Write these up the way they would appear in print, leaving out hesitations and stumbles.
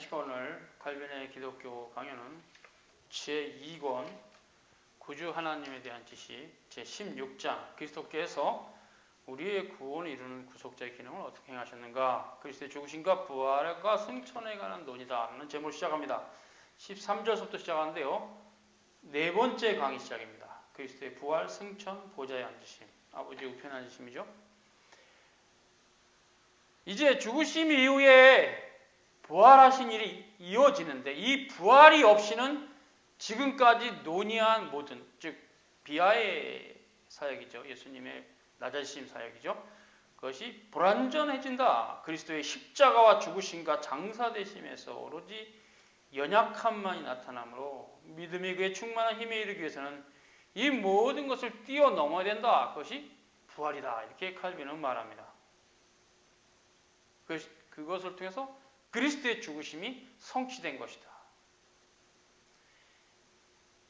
안녕하십니까. 오늘 칼빈의 기독교 강연은 제2권 구주 하나님에 대한 지식 제16장 그리스도께서 우리의 구원을 이루는 구속자의 기능을 어떻게 행하셨는가, 그리스도의 죽으심과 부활과 승천에 관한 논의다 라는 제목을 시작합니다. 13절부터 시작하는데요, 네 번째 강의 시작입니다. 그리스도의 부활, 승천, 보좌에 앉으심, 아버지 우편에 앉으심이죠. 이제 죽으심 이후에 부활하신 일이 이어지는데, 이 부활이 없이는 지금까지 논의한 모든, 즉 비하의 사역이죠. 예수님의 낮아지심 사역이죠. 그것이 불완전해진다. 그리스도의 십자가와 죽으심과 장사되심에서 오로지 연약함만이 나타나므로 믿음이 그의 충만한 힘에 이르기 위해서는 이 모든 것을 뛰어넘어야 된다. 그것이 부활이다. 이렇게 칼빈은 말합니다. 그것을 통해서 그리스도의 죽으심이 성취된 것이다.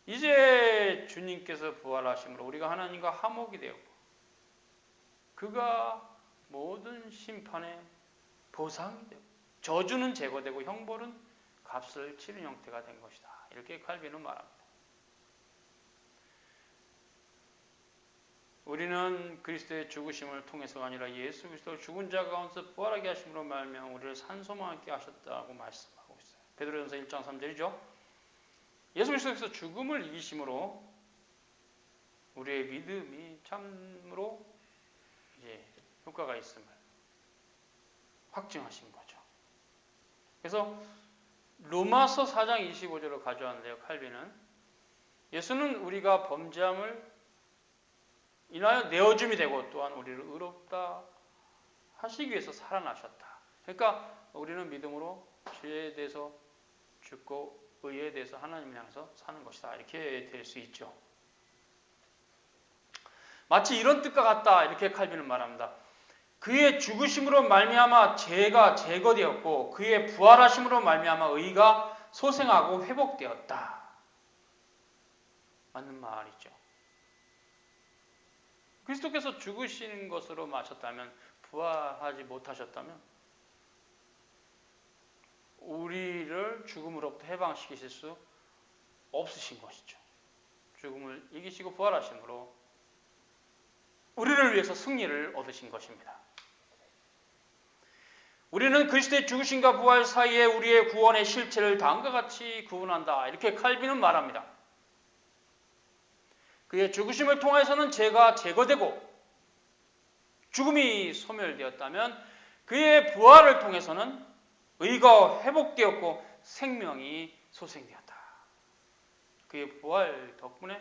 이제 주님께서 부활하심으로 우리가 하나님과 화목이 되었고, 그가 모든 심판의 보상이 되고, 저주는 제거되고 형벌은 값을 치른 형태가 된 것이다. 이렇게 칼빈은 말합니다. 우리는 그리스도의 죽으심을 통해서가 아니라 예수 그리스도를 죽은 자 가운데서 부활하게 하심으로 말미암아 우리를 산소망하게 하셨다고 말씀하고 있어요. 베드로전서 1장 3절이죠. 예수 그리스도께서 죽음을 이기심으로 우리의 믿음이 참으로 이제 효과가 있음을 확증하신 거죠. 그래서 로마서 4장 25절을 가져왔는데요, 칼빈은 예수는 우리가 범죄함을 인하여 내어줌이 되고 또한 우리를 의롭다 하시기 위해서 살아나셨다. 그러니까 우리는 믿음으로 죄에 대해서 죽고 의에 대해서 하나님을 향해서 사는 것이다. 이렇게 될 수 있죠. 마치 이런 뜻과 같다. 이렇게 칼빈은 말합니다. 그의 죽으심으로 말미암아 죄가 제거되었고 그의 부활하심으로 말미암아 의가 소생하고 회복되었다. 맞는 말이죠. 그리스도께서 죽으신 것으로 마쳤다면, 부활하지 못하셨다면 우리를 죽음으로부터 해방시키실 수 없으신 것이죠. 죽음을 이기시고 부활하심으로 우리를 위해서 승리를 얻으신 것입니다. 우리는 그리스도의 죽으심과 부활 사이에 우리의 구원의 실체를 다음과 같이 구분한다. 이렇게 칼빈은 말합니다. 그의 죽으심을 통해서는 죄가 제거되고 죽음이 소멸되었다면, 그의 부활을 통해서는 의가 회복되었고 생명이 소생되었다. 그의 부활 덕분에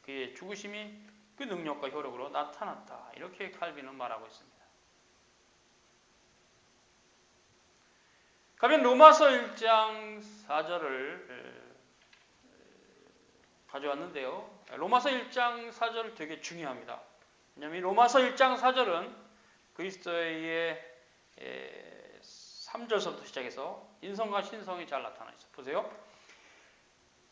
그의 죽으심이 그 능력과 효력으로 나타났다. 이렇게 칼빈은 말하고 있습니다. 가면 로마서 1장 4절을 가져왔는데요, 로마서 1장 4절 되게 중요합니다. 왜냐하면 로마서 1장 4절은 그리스도의 3절서부터 시작해서 인성과 신성이 잘 나타나 있어요. 보세요.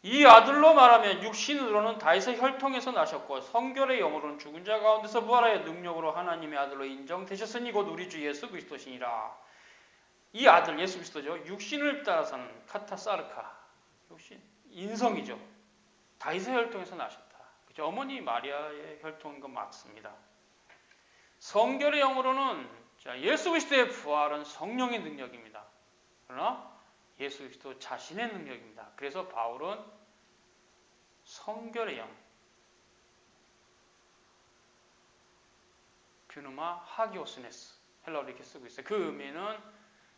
이 아들로 말하면 육신으로는 다윗의 혈통에서 나셨고 성결의 영으로는 죽은 자 가운데서 부활하여 능력으로 하나님의 아들로 인정되셨으니 곧 우리 주 예수 그리스도시니라. 이 아들 예수 그리스도죠. 육신을 따라서는 카타사르카, 육신 인성이죠. 다윗의 혈통에서 나셨다. 그죠? 어머니 마리아의 혈통인 건 맞습니다. 성결의 영으로는 예수 그리스도의 부활은 성령의 능력입니다. 그러나 예수 그리스도 자신의 능력입니다. 그래서 바울은 성결의 영, 퓨누마 하기오스네스, 헬라어로 이렇게 쓰고 있어요. 그 의미는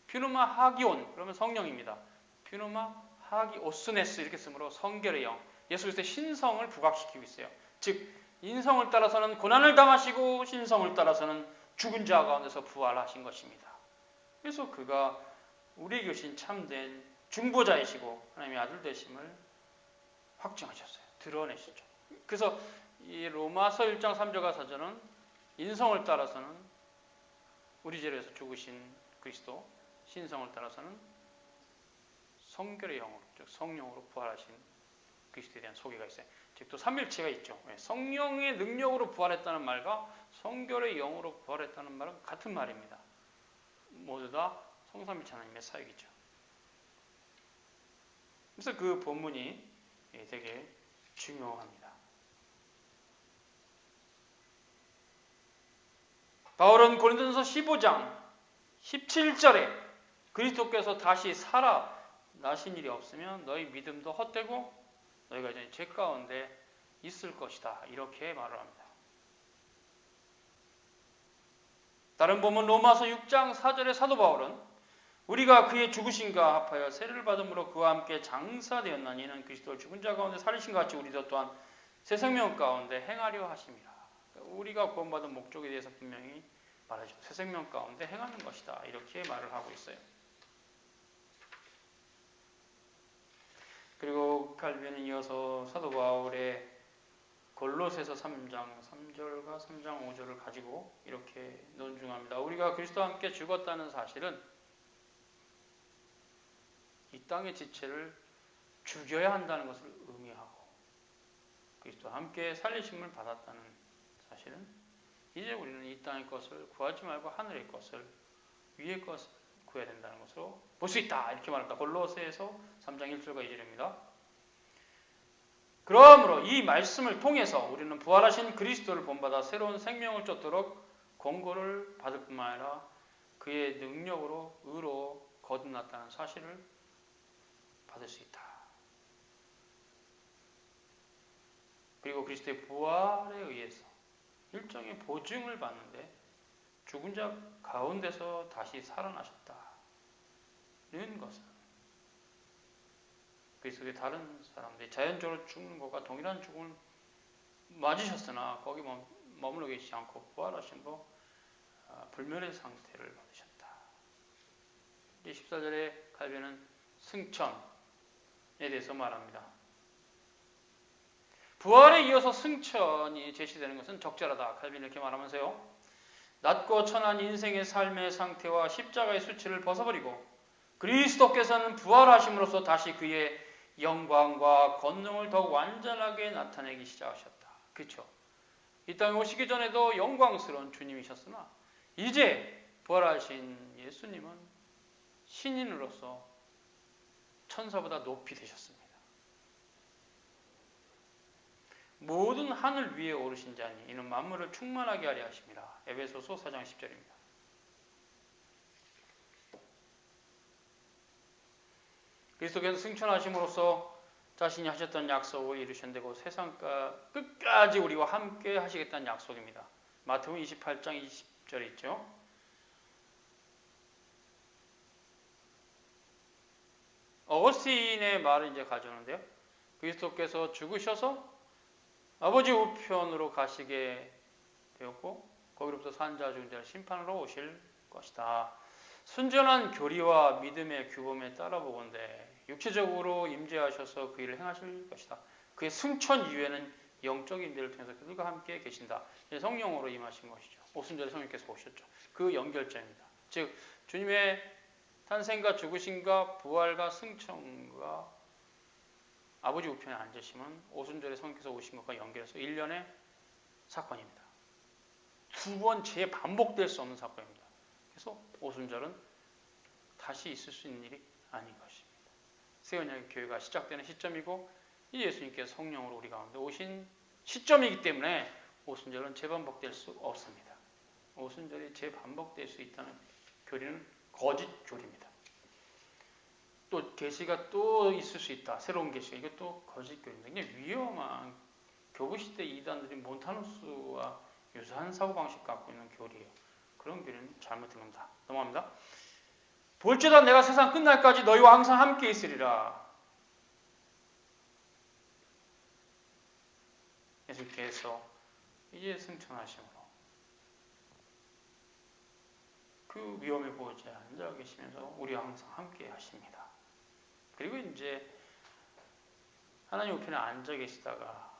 퓨누마 하기온, 그러면 성령입니다. 퓨누마 하기오스네스 이렇게 쓰므로 성결의 영, 예수 그리스도의 신성을 부각시키고 있어요. 즉 인성을 따라서는 고난을 당하시고 신성을 따라서는 죽은 자 가운데서 부활하신 것입니다. 그래서 그가 우리에게 주신 참된 중보자이시고 하나님의 아들 되심을 확증하셨어요. 드러내시죠. 그래서 이 로마서 1장 3절과 4절은 인성을 따라서는 우리 죄로 해서 죽으신 그리스도, 신성을 따라서는 성결의 영으로, 즉 성령으로 부활하신 그리스도에 대한 소개가 있어요. 즉 또 삼일체가 있죠. 성령의 능력으로 부활했다는 말과 성결의 영으로 부활했다는 말은 같은 말입니다. 모두 다 성삼일체 하나님의 사역이죠. 그래서 그 본문이 되게 중요합니다. 바울은 고린도전서 15장 17절에 그리스도께서 다시 살아나신 일이 없으면 너희 믿음도 헛되고 너희가 이제 죄 가운데 있을 것이다. 이렇게 말을 합니다. 다른 본문 로마서 6장 4절의 사도 바울은 우리가 그의 죽으심과 합하여 세례를 받음으로 그와 함께 장사되었나니 이는 그리스도를 죽은 자 가운데 살리신 것 같이 우리도 또한 새 생명 가운데 행하려 하심이라. 우리가 구원받은 목적에 대해서 분명히 말하죠. 새 생명 가운데 행하는 것이다. 이렇게 말을 하고 있어요. 그리고 칼빈은 이어서 사도 바울의 골로새서 3장 3절과 3장 5절을 가지고 이렇게 논중합니다. 우리가 그리스도와 함께 죽었다는 사실은 이 땅의 지체를 죽여야 한다는 것을 의미하고 그리스도와 함께 살리심을 받았다는 사실은 이제 우리는 이 땅의 것을 구하지 말고 하늘의 것을 위의 것을 구해야 된다는 것으로 볼 수 있다. 이렇게 말합니다. 골로새서 3장 1절과 2절입니다. 그러므로 이 말씀을 통해서 우리는 부활하신 그리스도를 본받아 새로운 생명을 쫓도록 권고를 받을 뿐만 아니라 그의 능력으로 의로 거듭났다는 사실을 받을 수 있다. 그리고 그리스도의 부활에 의해서 일종의 보증을 받는데 죽은 자 가운데서 다시 살아나셨다는 것은 그리스도의 다른 사람들이 자연적으로 죽는 것과 동일한 죽음을 맞으셨으나 거기 머물러 계시지 않고 부활하심으로 불멸의 상태를 받으셨다. 14절에 칼빈은 승천에 대해서 말합니다. 부활에 이어서 승천이 제시되는 것은 적절하다. 칼빈이 이렇게 말하면서요. 낮고 천한 인생의 삶의 상태와 십자가의 수치를 벗어버리고 그리스도께서는 부활하심으로써 다시 그의 영광과 권능을 더욱 완전하게 나타내기 시작하셨다. 그렇죠? 이 땅에 오시기 전에도 영광스러운 주님이셨으나 이제 부활하신 예수님은 신인으로서 천사보다 높이 되셨습니다. 모든 하늘 위에 오르신 자니 이는 만물을 충만하게 하려 하심이라. 에베소서 4장 10절입니다. 그리스도께서 승천하심으로써 자신이 하셨던 약속을 이루셨는데 그 세상 끝까지 우리와 함께 하시겠다는 약속입니다. 마태복음 28장 20절에 있죠. 어거스틴의 말을 이제 가져오는데요. 그리스도께서 죽으셔서 아버지 우편으로 가시게 되었고 거기로부터 산자 죽은 자를 심판으로 오실 것이다. 순전한 교리와 믿음의 규범에 따라보건대 육체적으로 임재하셔서 그 일을 행하실 것이다. 그의 승천 이후에는 영적인 일을 통해서 그들과 함께 계신다. 성령으로 임하신 것이죠. 오순절에 성령께서 오셨죠. 그 연결점입니다. 즉 주님의 탄생과 죽으심과 부활과 승천과 아버지 우편에 앉으시면 오순절에 성령께서 오신 것과 연결해서 일련의 사건입니다. 두 번 재반복될 수 없는 사건입니다. 그래서 오순절은 다시 있을 수 있는 일이 아닌 것입니다. 새 언약의 교회가 시작되는 시점이고 이 예수님께서 성령으로 우리 가운데 오신 시점이기 때문에 오순절은 재반복될 수 없습니다. 오순절이 재반복될 수 있다는 교리는 거짓 교리입니다. 또 계시가 또 있을 수 있다. 새로운 계시가 이것도 거짓 교리입니다. 굉장히 위험한 교부시대 이단들이 몬타누스와 유사한 사고방식 갖고 있는 교리예요. 그런 교리는 잘못된 겁니다. 넘어갑니다. 볼지어다 내가 세상 끝날까지 너희와 항상 함께 있으리라. 예수께서 이제 승천하심으로 그 위험의 보호자에 앉아 계시면서 우리와 항상 함께 하십니다. 그리고 이제 하나님 우편에 앉아 계시다가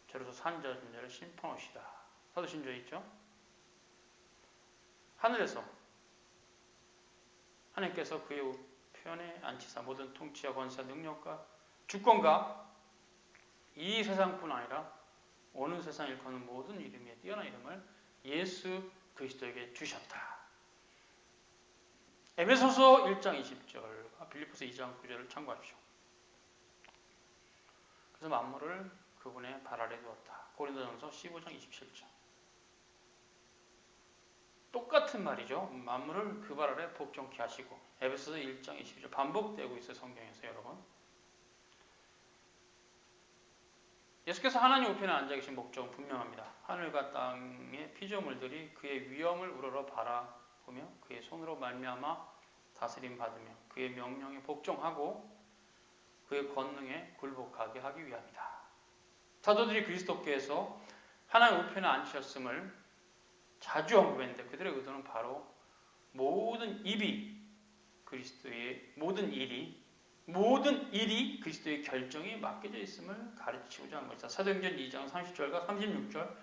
저로서 산자 존재를 심판하시다. 사도신조에 있죠. 하늘에서 하나님께서 그의 우편에 앉히사 모든 통치와 권세 능력과 주권과 이 세상뿐 아니라 오는 세상 일컫는 모든 이름에 뛰어난 이름을 예수 그리스도에게 주셨다. 에베소서 1장 20절과 빌립보서 2장 9절을 참고하십시오. 그래서 만물을 그분의 발 아래 두었다. 고린도전서 15장 27절. 똑같은 말이죠. 만물을 그 발 아래 복종케 하시고. 에베소서 1장 20절 반복되고 있어요. 성경에서 여러분. 예수께서 하나님 우편에 앉아 계신 목적은 분명합니다. 하늘과 땅의 피조물들이 그의 위엄을 우러러 바라보며 그의 손으로 말미암아 다스림 받으며 그의 명령에 복종하고 그의 권능에 굴복하게 하기 위함이다. 사도들이 그리스도께서 하나님 우편에 앉으셨음을 자주 언급했는데 그들의 의도는 바로 모든 일이 그리스도의 결정이 맡겨져 있음을 가르치고자 한 것이다. 사도행전 2장 30절과 36절,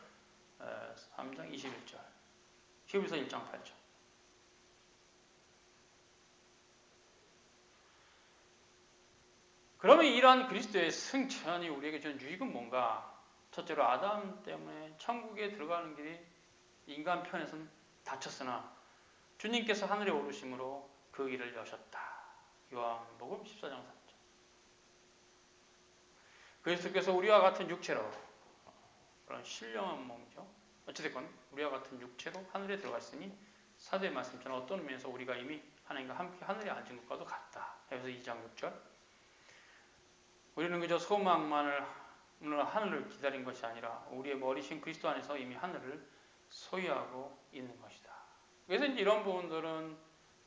3장 21절, 히브리서 1장 8절. 그러면 이러한 그리스도의 승천이 우리에게 주는 유익은 뭔가? 첫째로 아담 때문에 천국에 들어가는 길이 인간 편에서는 닫혔으나 주님께서 하늘에 오르심으로 그 길을 여셨다. 요한복음 14장 3절. 그리스도께서 우리와 같은 육체로, 그런 신령한 몸이죠. 어찌됐건 우리와 같은 육체로 하늘에 들어갔으니 사도의 말씀처럼 어떤 의미에서 우리가 이미 하나님과 함께 하늘에 앉은 것과도 같다. 그래서 2장 6절. 우리는 그저 소망만을 하늘을 기다린 것이 아니라 우리의 머리신 그리스도 안에서 이미 하늘을 소유하고 있는 것이다. 그래서 이제 이런 부분들은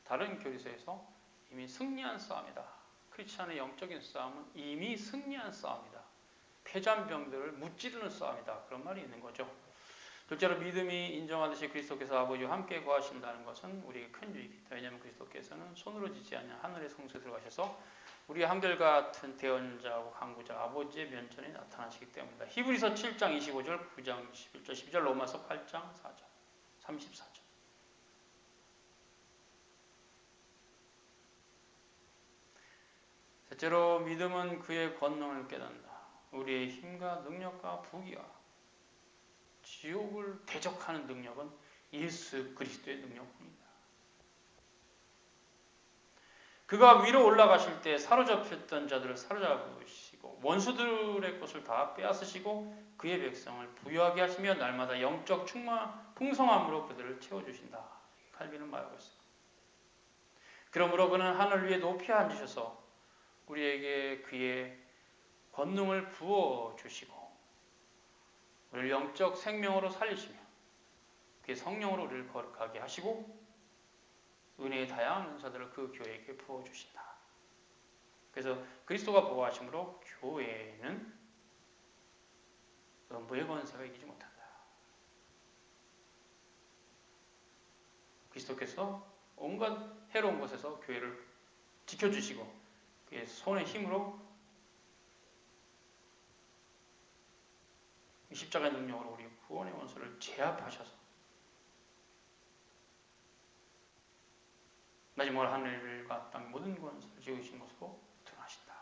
다른 교리서에서 이미 승리한 싸움이다. 크리스찬의 영적인 싸움은 이미 승리한 싸움이다. 패잔 병들을 무찌르는 싸움이다. 그런 말이 있는 거죠. 둘째로 믿음이 인정하듯이 그리스도께서 아버지와 함께 거하신다는 것은 우리에게 큰 유익이다. 왜냐하면 그리스도께서는 손으로 짓지 않는 하늘의 성소에 들어가셔서 우리의 한결같은 대언자하고 강구자 아버지의 면전에 나타나시기 때문이다. 히브리서 7장 25절, 9장 11절, 12절, 로마서 8장 4절, 34절. 셋째로 믿음은 그의 권능을 깨닫는다. 우리의 힘과 능력과 부귀와 지옥을 대적하는 능력은 예수 그리스도의 능력뿐이다. 그가 위로 올라가실 때 사로잡혔던 자들을 사로잡으시고 원수들의 것을 다 빼앗으시고 그의 백성을 부유하게 하시며 날마다 영적 풍성함으로 그들을 채워주신다. 칼빈은 말하고 있습니다. 그러므로 그는 하늘 위에 높이 앉으셔서 우리에게 그의 권능을 부어주시고 우리를 영적 생명으로 살리시며 그의 성령으로 우리를 거룩하게 하시고 은혜의 다양한 은사들을 그 교회에게 부어주신다. 그래서 그리스도가 보호하심으로 교회는 음부의 권세가 이기지 못한다. 그리스도께서 온갖 해로운 것에서 교회를 지켜주시고 그의 손의 힘으로 십자가의 능력으로 우리 구원의 원수를 제압하셔서 마지막으로 하늘과 땅 모든 권세를 지으신 것으로 드러나신다.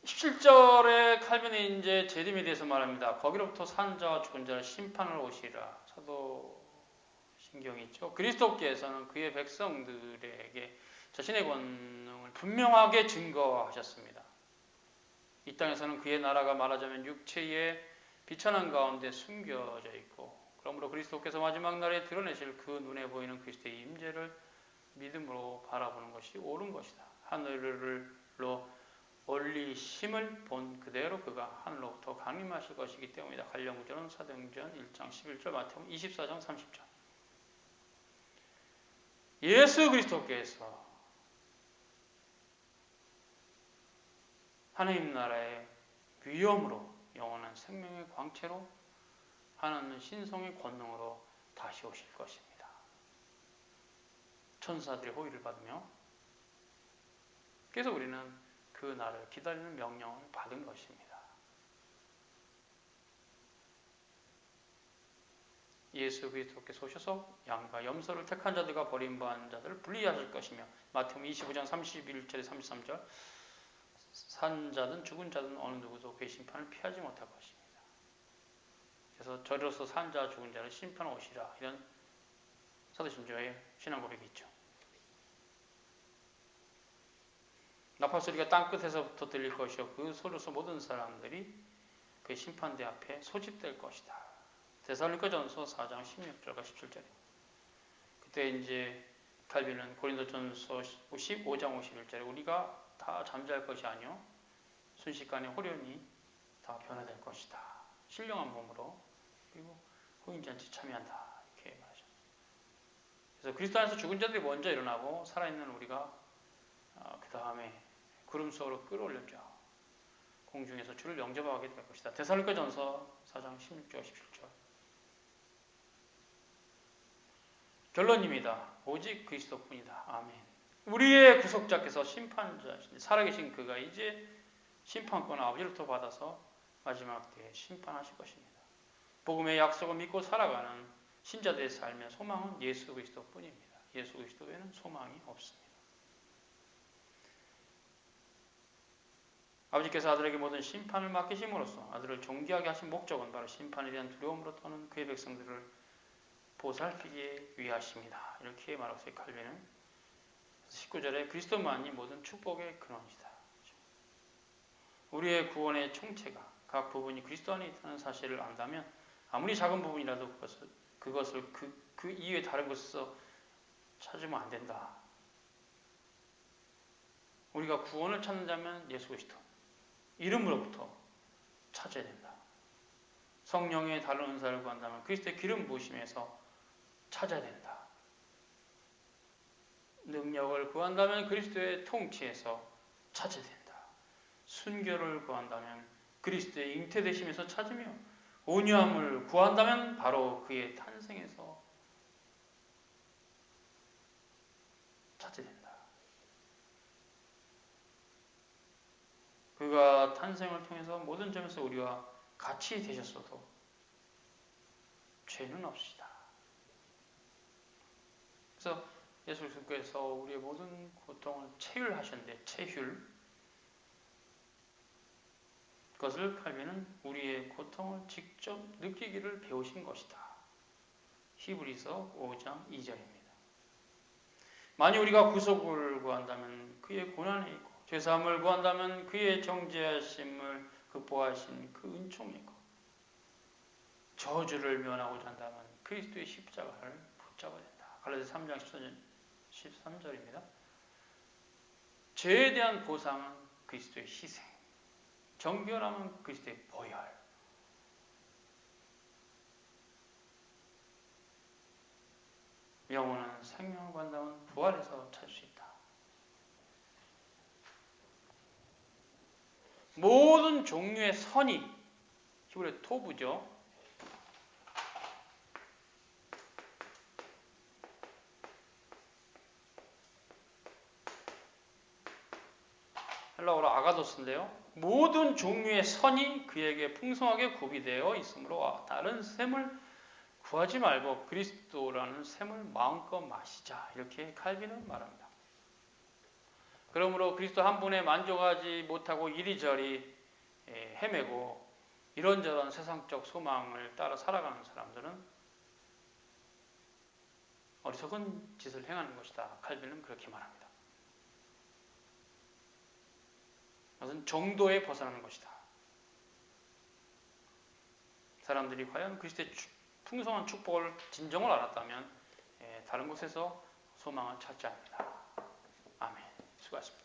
17절에 칼빈이 이제 재림에 대해서 말합니다. 거기로부터 산 자와 죽은 자를 심판을 오시리라. 사도신경이 있죠. 그리스도께서는 그의 백성들에게 자신의 권능을 분명하게 증거하셨습니다. 이 땅에서는 그의 나라가 말하자면 육체의 비천한 가운데 숨겨져 있고 그러므로 그리스도께서 마지막 날에 드러내실 그 눈에 보이는 그리스도의 임재를 믿음으로 바라보는 것이 옳은 것이다. 하늘로 올리심을 본 그대로 그가 하늘로부터 강림하실 것이기 때문이다. 관련 구절은 사도행전 1장 11절, 마태복음 24장 30절. 예수 그리스도께서 하나님 나라의 위엄으로 영원한 생명의 광채로 하나님 신성의 권능으로 다시 오실 것입니다. 천사들의 호의를 받으며 그래서 우리는 그 날을 기다리는 명령을 받은 것입니다. 예수 그리스도께서 오셔서 양과 염소를 택한 자들과 버림받은 자들을 분리하실 것이며 마태복음 25장 31절에 33절 산 자든 죽은 자든 어느 누구도 그의 심판을 피하지 못할 것입니다. 그래서 저리로서 산 자 죽은 자를 심판하시라 이런 사도신조의 신앙 고백이 있죠. 나팔 소리가 땅끝에서부터 들릴 것이요 그 소리로서 모든 사람들이 그 심판대 앞에 소집될 것이다. 데살로니가전서 4장 16절과 17절에 그때 이제 칼빈은 고린도전서 15장 51절에 우리가 다 잠잘 것이 아니요 순식간에 호련히 다 변화될 것이다. 신령한 몸으로 그리고 호인잔치 참여한다. 이렇게 말하죠. 그래서 그리스도 안에서 죽은 자들이 먼저 일어나고 살아있는 우리가 그 다음에 구름 속으로 끌어올렸죠. 공중에서 주를 영접하게 될 것이다. 데살로니가전서 4장 16절 17절. 결론입니다. 오직 그리스도뿐이다. 아멘. 우리의 구속자께서 심판자이신 살아계신 그가 이제 심판권을 아버지로부터 받아서 마지막 때에 심판하실 것입니다. 복음의 약속을 믿고 살아가는 신자들의 삶의 소망은 예수 그리스도뿐입니다. 예수 그리스도 외에는 소망이 없습니다. 아버지께서 아들에게 모든 심판을 맡기심으로써 아들을 존귀하게 하신 목적은 바로 심판에 대한 두려움으로 떠는 그의 백성들을 보살피기 위하십니다. 이렇게 말하고 있어요. 칼빈은 19절에 그리스도만이 모든 축복의 근원이다. 우리의 구원의 총체가 각 부분이 그리스도 안에 있다는 사실을 안다면 아무리 작은 부분이라도 그것을 그 이외의 다른 곳에서 찾으면 안 된다. 우리가 구원을 찾는다면 예수 그리스도 이름으로부터 찾아야 된다. 성령의 다른 은사를 구한다면 그리스도의 기름 부으심에서 찾아야 된다. 능력을 구한다면 그리스도의 통치에서 찾아야 된다. 순교를 구한다면 그리스도의 잉태되심에서 찾으며 온유함을 구한다면 바로 그의 탄생에서 찾아야 된다. 그가 탄생을 통해서 모든 점에서 우리와 같이 되셨어도 죄는 없으시다. 그래서 예수 그리스도께서 우리의 모든 고통을 체휼하셨는데 체휼 그것을 칼빈은 우리의 고통을 직접 느끼기를 배우신 것이다. 히브리서 5장 2절입니다. 만약 우리가 구속을 구한다면 그의 고난에 있고 죄사함을 구한다면 그의 정죄하심을 극복하신 그 은총이 있고 저주를 면하고자 한다면 그리스도의 십자가를 붙잡아야 된다. 갈라디아서 3장 13절입니다. 죄에 대한 보상은 그리스도의 희생, 정결함은 그리스도의 보혈, 영혼은 생명을 구한다면 부활해서 찾을 수 있다. 모든 종류의 선이 히브리어 토부죠. 헬라어로 아가도스인데요. 모든 종류의 선이 그에게 풍성하게 구비되어 있으므로 다른 샘을 구하지 말고 그리스도라는 샘을 마음껏 마시자. 이렇게 칼빈은 말합니다. 그러므로 그리스도 한 분에 만족하지 못하고 이리저리 헤매고 이런저런 세상적 소망을 따라 살아가는 사람들은 어리석은 짓을 행하는 것이다. 칼빈은 그렇게 말합니다. 그것은 정도에 벗어나는 것이다. 사람들이 과연 그리스도의 풍성한 축복을 진정을 알았다면 다른 곳에서 소망을 찾지 않는다. 아멘. 수고하셨습니다.